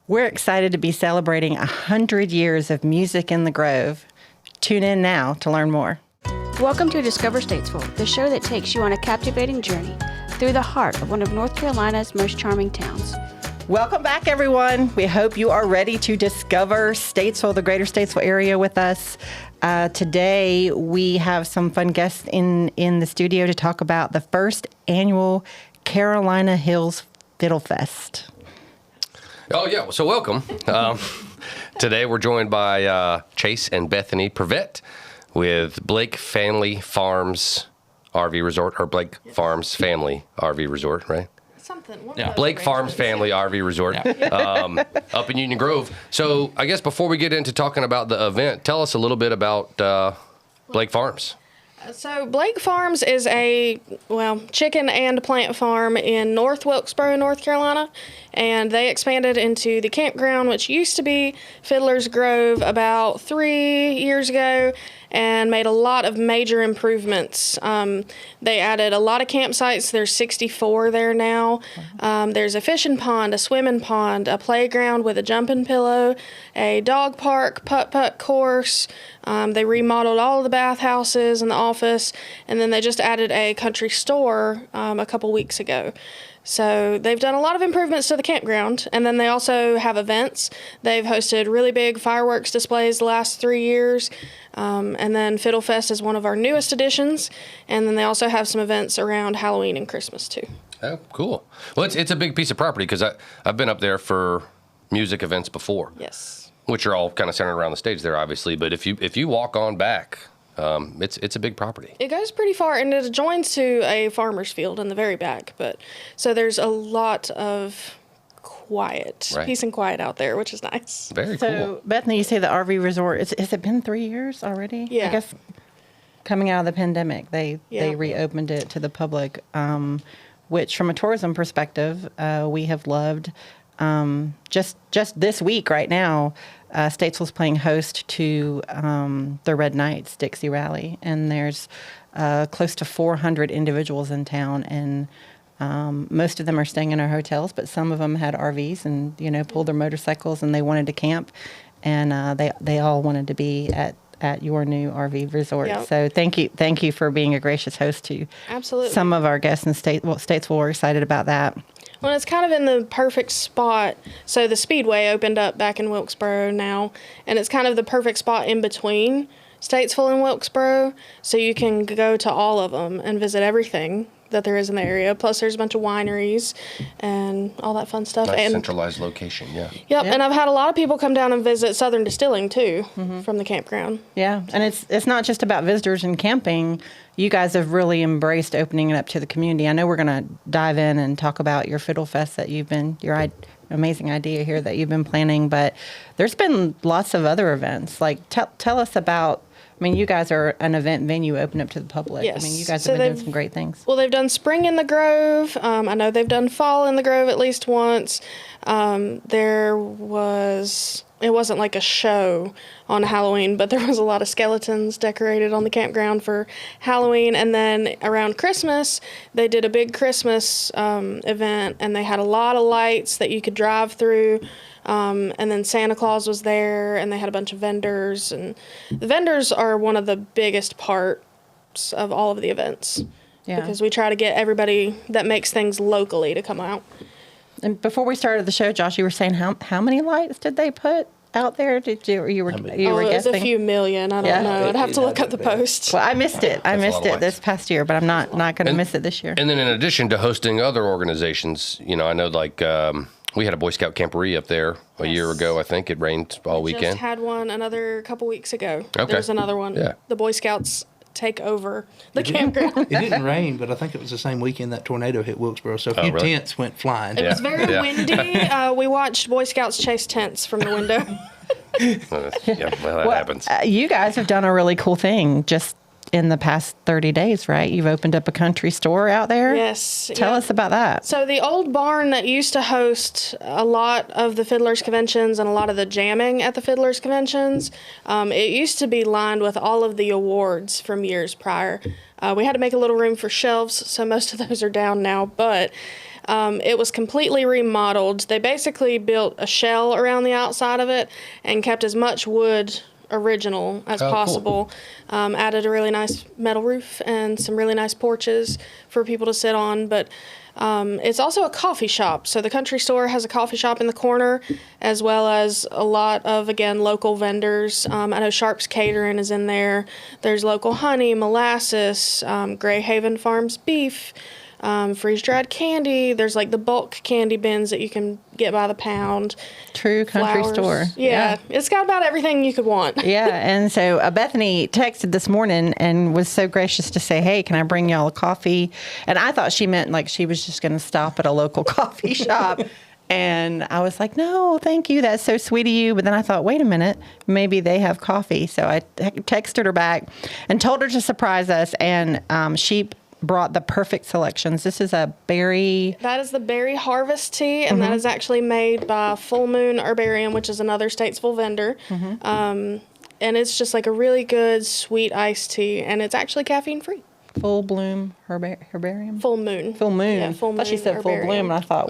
We're excited to be celebrating 100 years of music in the Grove. Tune in now to learn more. Welcome to Discover Statesville, the show that takes you on a captivating journey through the heart of one of North Carolina's most charming towns. Welcome back, everyone. We hope you are ready to discover Statesville, the greater Statesville area with us. Today, we have some fun guests in the studio to talk about the first annual Carolina Hills Fiddle Fest. Oh, yeah. So welcome. Today, we're joined by Chase and Bethany Prevette with Blake Family Farms RV Resort, or Blake Farms Family RV Resort, right? Blake Farms Family RV Resort up in Union Grove. So I guess before we get into talking about the event, tell us a little bit about Blake Farms. So Blake Farms is a, chicken and plant farm in North Wilkesboro, North Carolina, and they expanded into the campground, which used to be Fiddler's Grove, about 3 years ago, and made a lot of major improvements. They added a lot of campsites. There's 64 there now. There's a fishing pond, a swimming pond, a playground with a jumping pillow, a dog park, putt-putt course. They remodeled all of the bathhouses and the office, and then they just added a country store a couple weeks ago. So they've done a lot of improvements to the campground, and then they also have events. They've hosted really big fireworks displays the last 3 years, and then Fiddle Fest is one of our newest additions, and then they also have some events around Halloween and Christmas too. Oh, cool. Well, it's a big piece of property because I've been up there for music events before. Yes. Which are all kind of centered around the stage there, obviously. But if you walk on back, it's a big property. It goes pretty far, and it adjoins to a farmer's field in the very back. But so there's a lot of peace and quiet out there, which is nice. Very cool. So, Bethany, you say the RV resort, has it been 3 years already? Yeah. I guess coming out of the pandemic, they reopened it to the public, which from a tourism perspective, we have loved. Just this week right now, Statesville's playing host to the Red Knights Dixie Rally, and there's close to 400 individuals in town, and most of them are staying in our hotels, but some of them had RVs and pulled their motorcycles, and they wanted to camp, and they all wanted to be at your new RV resort. Yep. So thank you for being a gracious host to Absolutely. some of our guests in Statesville. We're excited about that. Well, it's kind of in the perfect spot. So the Speedway opened up back in Wilkesboro now, and it's kind of the perfect spot in between Statesville and Wilkesboro, so you can go to all of them and visit everything that there is in the area. Plus, there's a bunch of wineries and all that fun stuff. Nice and centralized location, yeah. Yep, and I've had a lot of people come down and visit Southern Distilling too from the campground. Yeah, and it's not just about visitors and camping. You guys have really embraced opening it up to the community. I know we're going to dive in and talk about your Fiddle Fest that your amazing idea here that you've been planning, but there's been lots of other events. Like, tell us about, you guys are an event venue open up to the public. Yes. You guys have been doing some great things. Well, they've done spring in the Grove. I know they've done fall in the Grove at least once. It wasn't like a show on Halloween, but there was a lot of skeletons decorated on the campground for Halloween. And then around Christmas, they did a big Christmas event, and they had a lot of lights that you could drive through. And then Santa Claus was there, and they had a bunch of vendors. And the vendors are one of the biggest parts of all of the events. Yeah. Because we try to get everybody that makes things locally to come out. And before we started the show, Josh, you were saying how many lights did they put out there? You were guessing? It was a few million. I don't know. I'd have to look up the post. Well, I missed it. I missed it this past year, but I'm not going to miss it this year. And then in addition to hosting other organizations, I know we had a Boy Scout camporee up there a year ago. I think it rained all weekend. Just had one another couple weeks ago. Okay. There's another one. Yeah. The Boy Scouts take over the campground. It didn't rain, but I think it was the same weekend that tornado hit Wilkesboro, so a few tents went flying. It was very windy. We watched Boy Scouts chase tents from the window. That happens. You guys have done a really cool thing just in the past 30 days, right? You've opened up a country store out there. Yes. Tell us about that. So the old barn that used to host a lot of the Fiddlers conventions and a lot of the jamming at the Fiddlers conventions, it used to be lined with all of the awards from years prior. We had to make a little room for shelves, so most of those are down now, but It was completely remodeled. They basically built a shell around the outside of it and kept as much wood original as possible. Added a really nice metal roof and some really nice porches for people to sit on. But it's also a coffee shop. So the country store has a coffee shop in the corner, as well as a lot of, again, local vendors. I know Sharp's Catering is in there. There's local honey, molasses, Gray Haven Farms beef, freeze-dried candy. There's like the bulk candy bins that you can get by the pound. True country Flowers. store. Yeah, it's got about everything you could want. Yeah, and so Bethany texted this morning and was so gracious to say, hey, can I bring y'all a coffee? And I thought she meant like she was just going to stop at a local coffee shop. And I was like, no, thank you. That's so sweet of you. But then I thought, wait a minute, maybe they have coffee. So I texted her back and told her to surprise us. And she brought the perfect selections. This is a berry. That is the berry harvest tea, and that is actually made by Full Moon Herbarium, which is another Statesville vendor. And it's just like a really good sweet iced tea, and it's actually caffeine free. Full Bloom Herbarium? Full Moon. Full Moon. Yeah, Full Moon. I thought she said Full Herbarium. Bloom, and I thought,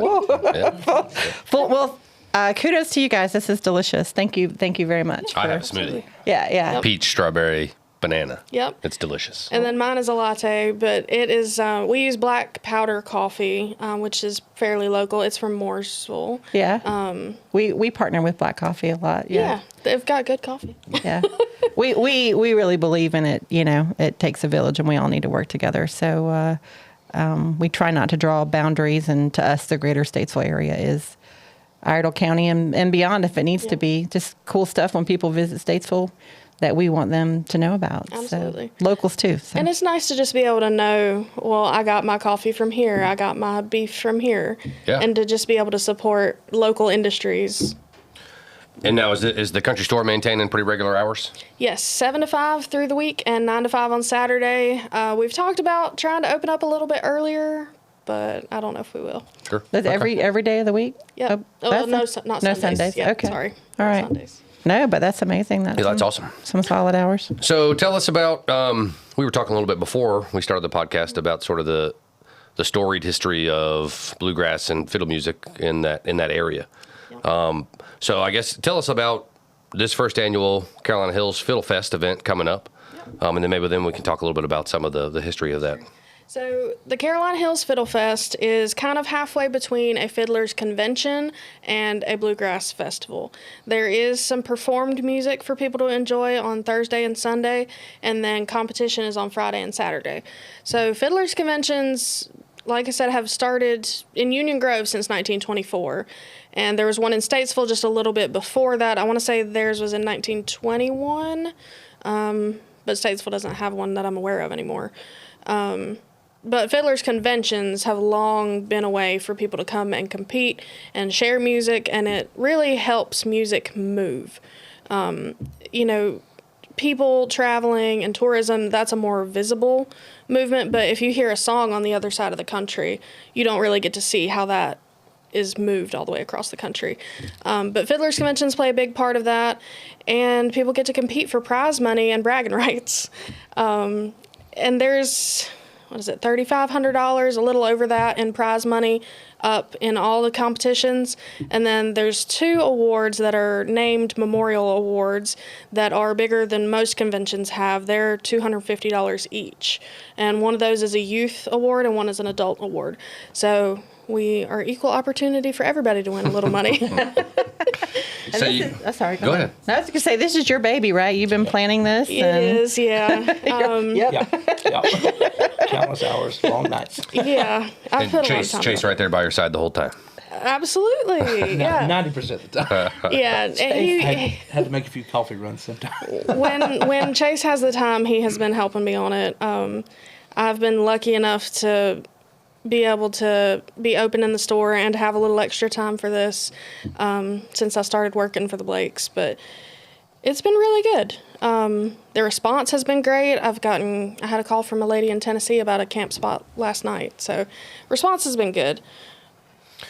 whoa. Well, kudos to you guys. This is delicious. Thank you very much. I have a smoothie. Yeah. Peach, strawberry, banana. Yep. It's delicious. And then mine is a latte, but it is, we use black powder coffee, which is fairly local. It's from Mooresville. Yeah. We partner with Black Coffee a lot. Yeah, they've got good coffee. Yeah. We really believe in it. You know, it takes a village and we all need to work together. So we try not to draw boundaries. And to us, the greater Statesville area is Iredell County and beyond if it needs to be. Just cool stuff when people visit Statesville that we want them to know about. Absolutely. So, locals too. So. And it's nice to just be able to know, well, I got my coffee from here. I got my beef from here. Yeah. And to just be able to support local industries. And now, is the country store maintaining pretty regular hours? Yes, 7 to 5 through the week and 9 to 5 on Saturday. We've talked about trying to open up a little bit earlier, but I don't know if we will. Sure. That's every day of the week? Yep. That's No, it? not No Sundays. Sundays. Yep, Okay. sorry. All Not right. Sundays. No, but that's amazing. That's awesome. Some solid hours. So tell us about, we were talking a little bit before we started the podcast about sort of the storied history of bluegrass and fiddle music in that area. So I guess tell us about this first annual Carolina Hills Fiddle Fest event coming up. And then maybe we can talk a little bit about some of the history of that. So the Carolina Hills Fiddle Fest is kind of halfway between a fiddler's convention and a bluegrass festival. There is some performed music for people to enjoy on Thursday and Sunday, and then competition is on Friday and Saturday. So fiddler's conventions, like I said, have started in Union Grove since 1924. And there was one in Statesville just a little bit before that. I want to say theirs was in 1921, but Statesville doesn't have one that I'm aware of anymore. But fiddlers' conventions have long been a way for people to come and compete and share music, and it really helps music move. People traveling and tourism, that's a more visible movement, but if you hear a song on the other side of the country, you don't really get to see how that is moved all the way across the country. But fiddlers' conventions play a big part of that, and people get to compete for prize money and bragging rights. And there's... $3,500, a little over that in prize money up in all the competitions. And then there's 2 awards that are named memorial awards that are bigger than most conventions have. They're $250 each. And one of those is a youth award and one is an adult award. So we are equal opportunity for everybody to win a little money. So Sorry, go ahead. I was going to say, this is your baby, right? You've been planning this? It is, yeah. Yeah. Countless hours, long nights. Yeah. I And put a lot of Chase time in. right there by your side the whole time. Absolutely. Yeah. 90% of the time. Yeah. And Had to make a few coffee runs sometimes. when Chase has the time, he has been helping me on it. I've been lucky enough to be able to be open in the store and have a little extra time for this since I started working for the Blakes. But it's been really good. The response has been great. I had a call from a lady in Tennessee about a camp spot last night. So response has been good.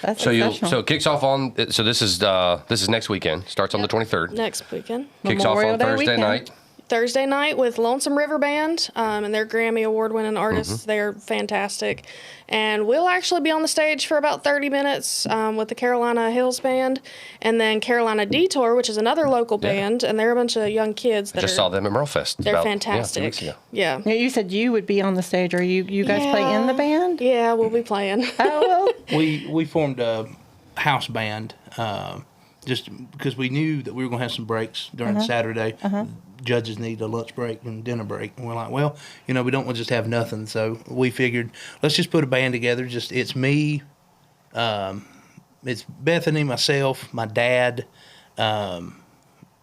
That's So exceptional. so it kicks off on, so this is next weekend, starts on the 23rd. Next weekend. Kicks Memorial off on Day Thursday weekend. night. Thursday night with Lonesome River Band, and they're Grammy Award-winning artists. They're fantastic. And we'll actually be on the stage for about 30 minutes with the Carolina Hills Band, and then Carolina Detour, which is another local band, and they're a bunch of young kids that Just saw them at Merle Fest. They're about, fantastic. 2 weeks ago. Yeah. Yeah, you said you would be on the stage, or you guys play in the band? Yeah, we'll be playing. Oh, well. We formed a house band just because we knew that we were going to have some breaks during Saturday. Judges need a lunch break and dinner break. And we're like, well, we don't want to just have nothing. So we figured, let's just put a band together. It's me, it's Bethany, myself, my dad, and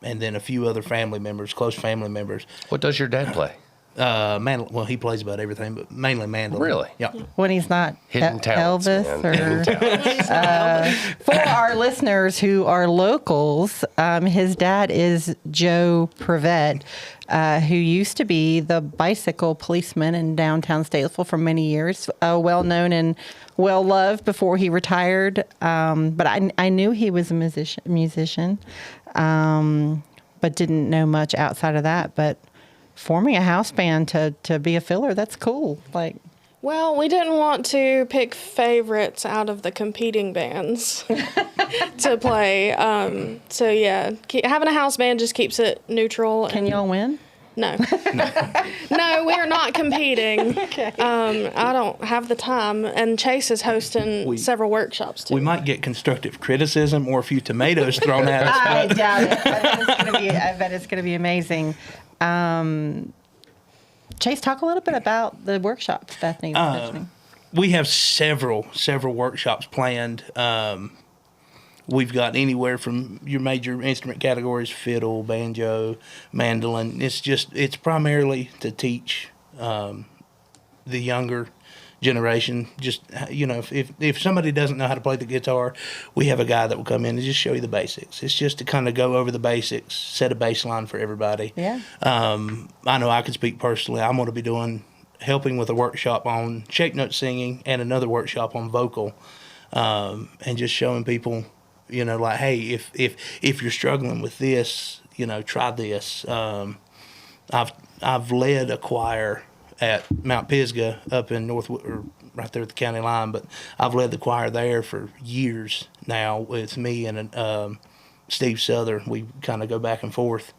then a few other family members, close family members. What does your dad play? Well, he plays about everything, but mainly mandolin. Really? Yeah. When he's not Hidden talents, Elvis man. Hidden or talents. for our listeners who are locals, his dad is Joe Prevette, who used to be the bicycle policeman in downtown Statesville for many years, well known and well loved before he retired. But I knew he was a musician, but didn't know much outside of that. But forming a house band to be a filler, that's cool. Like, Well, we didn't want to pick favorites out of the competing bands to play. So yeah, having a house band just keeps it neutral. can y'all win? No. No, we are not competing. Okay. I don't have the time, and Chase is hosting several workshops too. We might get constructive criticism or a few tomatoes thrown at us. I doubt it. I bet it's gonna be amazing. Chase, talk a little bit about the workshops Bethany was mentioning. We have several workshops planned. We've got anywhere from your major instrument categories: fiddle, banjo, mandolin. It's primarily to teach the younger generation. Just if somebody doesn't know how to play the guitar, we have a guy that will come in and just show you the basics. It's just to kind of go over the basics, set a baseline for everybody. Yeah. I know I can speak personally. I'm going to be helping with a workshop on shape note singing and another workshop on vocal, and just showing people, like, hey, if you're struggling with this, try this. I've led a choir at Mount Pisgah up in or right there at the county line, but I've led the choir there for years now with me and Steve Souther. We kind of go back and forth.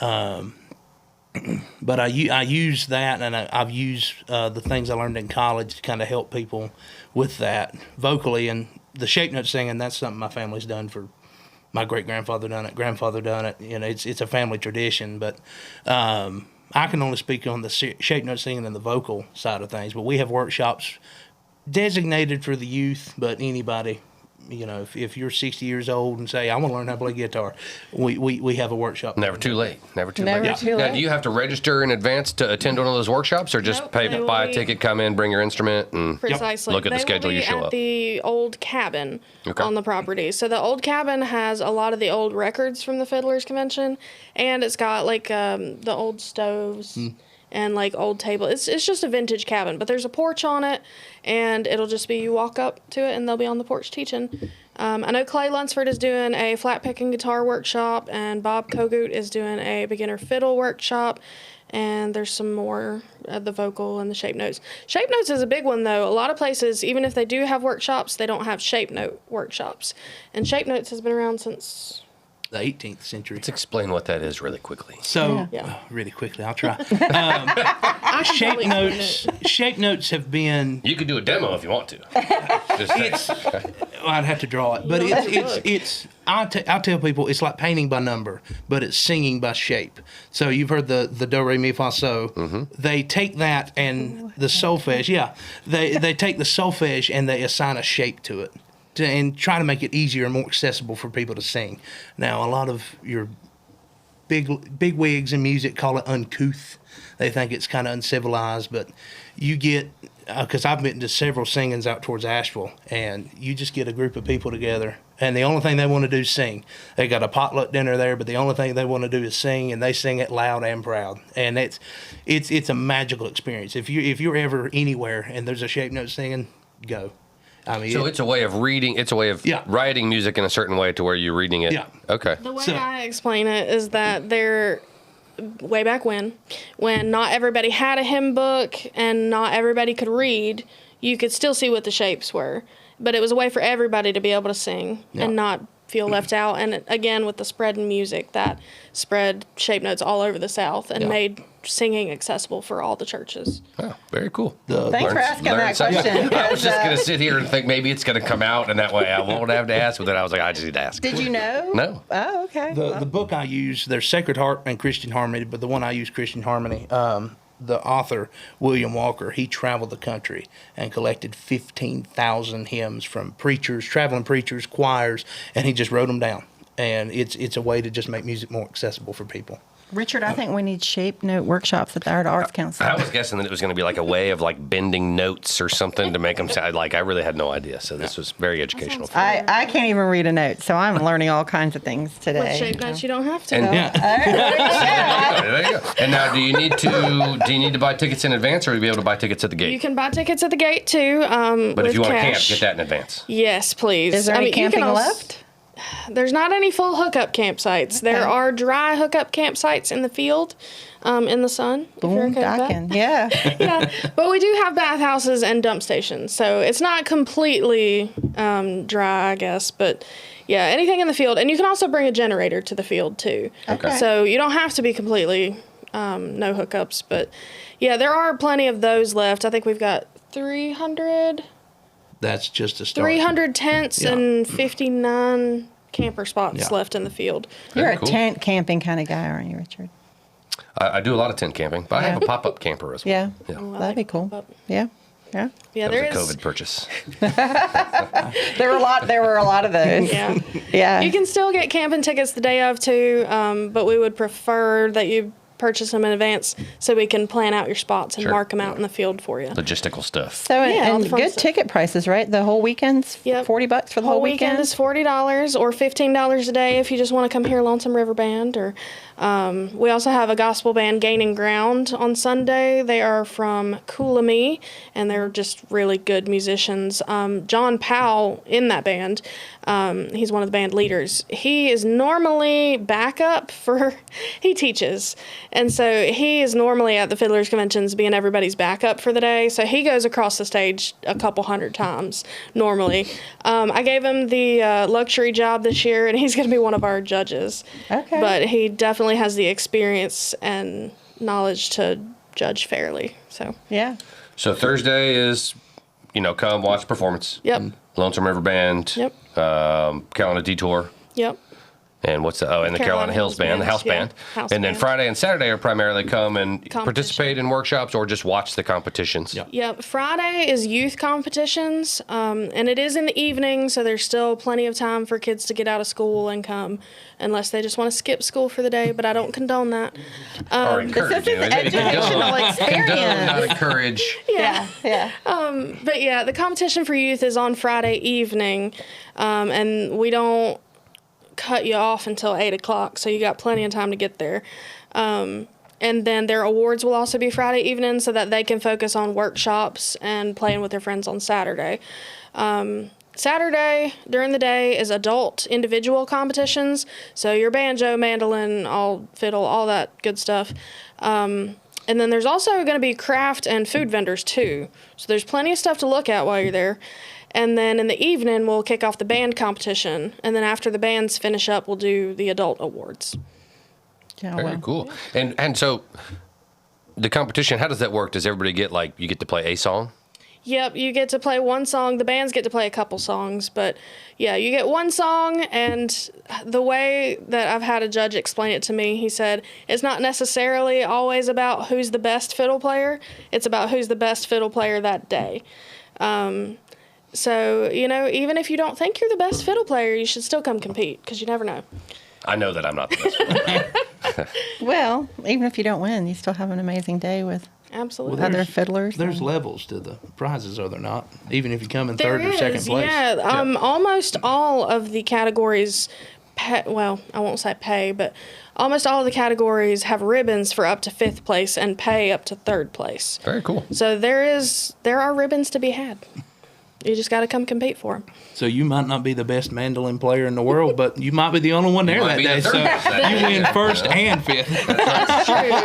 But I use that, and I've used the things I learned in college to kind of help people with that vocally. And the shape note singing, that's something my family's done for. My great-grandfather done it, grandfather done it. It's a family tradition. But I can only speak on the shape note singing and the vocal side of things. But we have workshops designated for the youth, but anybody. If you're 60 years old and say, I want to learn how to play guitar, we have a workshop. Never too late. Never too Never late. too Now, late. do you have to register in advance to attend one of those workshops, or just Nope. buy a ticket, come in, bring your instrument, and Precisely. look at the They schedule, will be you show at up? the old cabin Okay. on the property. So the old cabin has a lot of the old records from the Fiddlers Convention, and it's got like the old stoves and like old table. It's just a vintage cabin, but there's a porch on it, and it'll just be you walk up to it, and they'll be on the porch teaching. I know Clay Lunsford is doing a flat picking guitar workshop, and Bob Kogut is doing a beginner fiddle workshop, and there's some more of the vocal and the shape notes. Shape notes is a big one, though. A lot of places, even if they do have workshops, they don't have shape note workshops. And shape notes has been around since... The 18th century. Let's explain what that is really quickly. So, Yeah. really quickly, I'll try. I can Shape probably notes. Shape notes have been. You could do a demo if you want to. Just saying. I'd have to draw it, but it's. I tell people it's like painting by number, but it's singing by shape. So you've heard the do re mi fa so. Mm-hmm. They take that and the solfege. Yeah, they take the solfege and they assign a shape to it, and try to make it easier and more accessible for people to sing. Now, a lot of your big wigs in music call it uncouth. They think it's kind of uncivilized, but you get, because I've been to several singings out towards Asheville, and you just get a group of people together, and the only thing they want to do is sing. They got a potluck dinner there, but the only thing they want to do is sing, and they sing it loud and proud. And it's a magical experience. If you're ever anywhere and there's a shape note singing, go. I mean, So it's a way of reading. It's a way of writing music in a certain way to where you're reading it. Yeah. Okay. The way So- I explain it is that way back when not everybody had a hymn book and not everybody could read, you could still see what the shapes were. But it was a way for everybody to be able to sing and not feel left out. And again, with the spread in music, that spread shape notes all over the South and made singing accessible for all the churches. Oh, very cool. Thanks for asking that question. I was just going to sit here and think maybe it's going to come out, and that way I won't have to ask. But then I was like, I just need to ask. Did you know? No. Oh, okay. The book I use, there's Sacred Heart and Christian Harmony, but the one I use, Christian Harmony, the author, William Walker, he traveled the country and collected 15,000 hymns from preachers, traveling preachers, choirs, and he just wrote them down. And it's a way to just make music more accessible for people. Richard, I think we need shape note workshops at the Art Arts Council. I was guessing that it was going to be like a way of like bending notes or something to make them sound like I really had no idea. So this was very educational. For me. I can't even read a note, so I'm learning all kinds of things With today. shape notes, you don't have to. And, Yeah. there you go. And now, do you need to buy tickets in advance, or will you be able to buy tickets at the gate? You can buy tickets at the gate too. But if you want to camp, cash. get that in advance. Yes, please. Is there any you can camping also- left? There's not any full hookup campsites. There are dry hookup campsites in the field, in the sun. if you're Boom, okay with that. docking. Yeah. Yeah, but we do have bathhouses and dump stations, so it's not completely dry, I guess. But yeah, anything in the field, and you can also bring a generator to the field too. Okay. So you don't have to be completely no hookups, but yeah, there are plenty of those left. I think we've got 300 That's just a start. 300 tents Yeah. and 59 camper spots Yeah. left in the field. You're Very a cool. tent camping kind of guy, aren't you, Richard? I do a lot of tent camping, but I have a pop-up camper as well. Yeah. Yeah. That'd be cool. pop-up. Yeah. Yeah. Yeah, That there was a is. COVID purchase. There were a lot of those. Yeah. Yeah. You can still get camping tickets the day of too, but we would prefer that you purchase them in advance so we can plan out your spots and Sure. mark them out in the field for you. Logistical stuff. So Yeah, all and the fun good stuff. ticket prices, right? The whole weekend's Yep. $40 for the whole weekend. is $40 or $15 a day if you just want to come hear Lonesome River Band. Or we also have a gospel band, Gaining Ground, on Sunday. They are from Coolamy, and they're just really good musicians. John Powell in that band, he's one of the band leaders. He is normally backup for he teaches, and so he is normally at the Fiddlers conventions being everybody's backup for the day. So he goes across the stage a couple hundred times normally. I gave him the luxury job this year, and he's going to be one of our judges. Okay. But he definitely has the experience and knowledge to judge fairly. So Yeah. So Thursday is, come watch the performance. yep, Lonesome River Band. Yep. Carolina Detour. yep. And what's the, and the Carolina Hills Band, the house yeah. band. House And then band. Friday and Saturday are primarily come and Competition. participate in workshops or just watch the competitions. Yep. Yep, Friday is youth competitions, and it is in the evening, so there's still plenty of time for kids to get out of school and come, unless they just want to skip school for the day, but I don't condone that. Or encourage. This is an educational Condone, experience. not encourage. Yeah. Yeah. But yeah, the competition for youth is on Friday evening, and we don't cut you off until 8 o'clock, so you got plenty of time to get there. And then their awards will also be Friday evening so that they can focus on workshops and playing with their friends on Saturday. Saturday during the day is adult individual competitions, so your banjo, mandolin, all fiddle, all that good stuff. And then there's also going to be craft and food vendors too, so there's plenty of stuff to look at while you're there. And then in the evening, we'll kick off the band competition. And then after the bands finish up, we'll do the adult awards. Yeah, Very well. cool. And so the competition, how does that work? Does everybody get you get to play a song? Yep, you get to play one song. The bands get to play a couple songs. But yeah, you get one song. And the way that I've had a judge explain it to me, he said, it's not necessarily always about who's the best fiddle player. It's about who's the best fiddle player that day. So, even if you don't think you're the best fiddle player, you should still come compete because you never know. I know that I'm not the best. Well, even if you don't win, you still have an amazing day with Absolutely. other fiddlers. There's levels to the prizes, are there not? Even if you come in There third or second is, place. yeah. Almost all of the categories, I won't say pay, but almost all of the categories have ribbons for up to 5th place and pay up to 3rd place. Very cool. So there are ribbons to be had. You just got to come compete for them. So you might not be the best mandolin player in the world, but you might be the only one there might that be the day. third So best that you day. win first and fifth. True.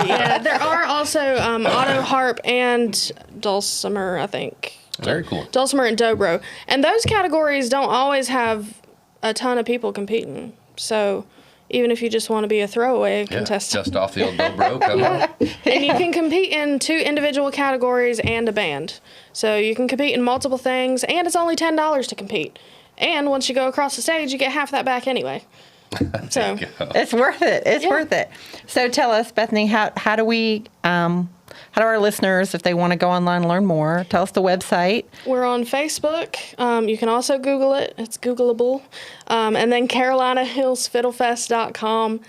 Yeah, there are also auto harp and dulcimer, I think. Very cool. Dulcimer and dobro. And those categories don't always have a ton of people competing. So even if you just want to be a throwaway Yeah, contestant. just off the old dobro. Come on. And you can compete in 2 individual categories and a band. So you can compete in multiple things, and it's only $10 to compete. And once you go across the stage, you get half that back anyway. So It's worth it. It's Yeah. worth it. So tell us, Bethany, how do we, how do our listeners, if they want to go online and learn more, tell us the website. we're on Facebook. You can also Google it. It's Googleable. And then CarolinaHillsFiddleFest.com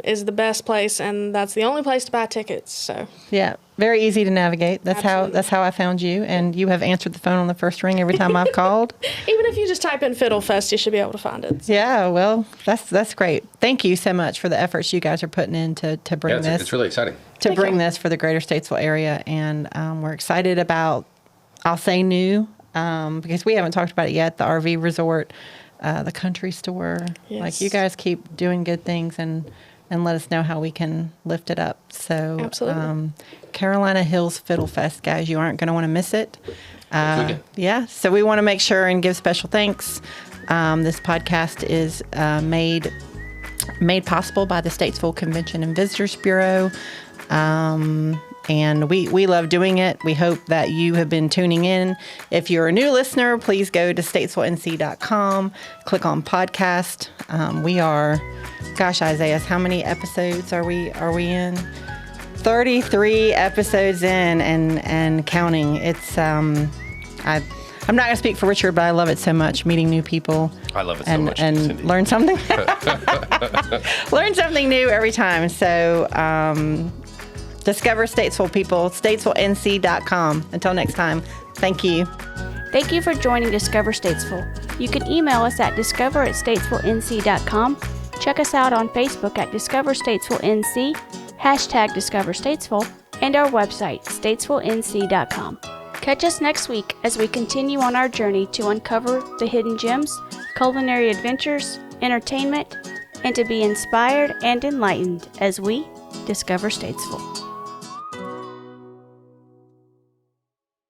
is the best place, and that's the only place to buy tickets. So Yeah, very easy to navigate. Absolutely. That's how I found you, and you have answered the phone on the first ring every time I've called. even if you just type in Fiddle Fest, you should be able to find it. Yeah, well, that's great. Thank you so much for the efforts you guys are putting in to bring Yeah, this. it's really exciting. to Thank bring you. this for the greater Statesville area. And we're excited about, I'll say new, because we haven't talked about it yet, the RV resort, the country store. Yes. Like, you guys keep doing good things and let us know how we can lift it up. So Absolutely. Carolina Hills Fiddle Fest, guys, you aren't going to want to miss it. weekend. Yeah, so we want to make sure and give special thanks. This podcast is made possible by the Statesville Convention and Visitors Bureau. And we love doing it. We hope that you have been tuning in. If you're a new listener, please go to statesvillenc.com, click on podcast. We are, gosh, Isaiah, how many episodes are we in? 33 episodes in and counting. It's I'm not going to speak for Richard, but I love it so much, meeting new people. I love it so and, much, and Cindy. learn something. Learn something new every time. So discover Statesville, people. Statesvillenc.com. Until next time, thank you. Thank you for joining Discover Statesville. You can email us at discover@statesvillenc.com. Check us out on Facebook at Discover Statesville NC, #Discover Statesville, and our website, statesvillenc.com. Catch us next week as we continue on our journey to uncover the hidden gems, culinary adventures, entertainment, and to be inspired and enlightened as we discover Statesville.